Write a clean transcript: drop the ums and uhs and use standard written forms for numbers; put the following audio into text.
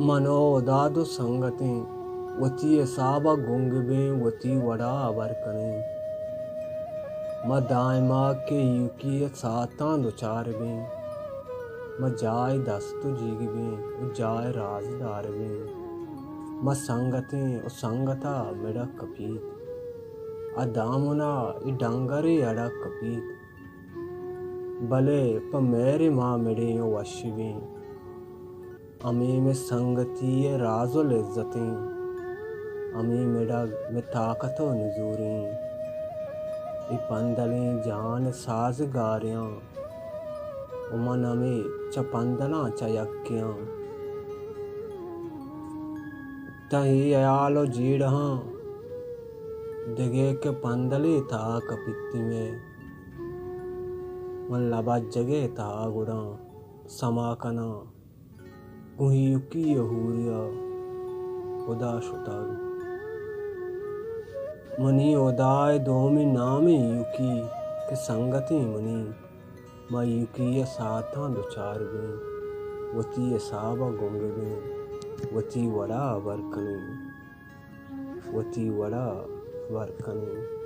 मनो दादो संगते वती साबा गुंगबे वती वड़ा वरकने म दायमा के युकी साता दो चारबे म जाय दस्तु जीगबे उ जाय राजदारबे म संगते उ संगता मेरा कपीत अदामुना इ डंगरे अड़ा कपीत भले प मेरे माँ मेरे वशिबे अमी में संगती राजुल इज्जतें अमी मेरा में ताकतो नजूरें इ पंदलें जान साजगारियां उमन अमी चपंदला चयक्यां तही अयालो जीड़हां दिगे के पंदले था कपित्ती में मन लबा जगे था गुड़ा समाकना गुहियुकी यहूरिया उदा शुताग मनी उदाय दोमी नामी युकी के संगति मनी मा युकी साथा दो चारबे वती साबा गुंगबे वती वड़ा वरकने वती वड़ा वरकने।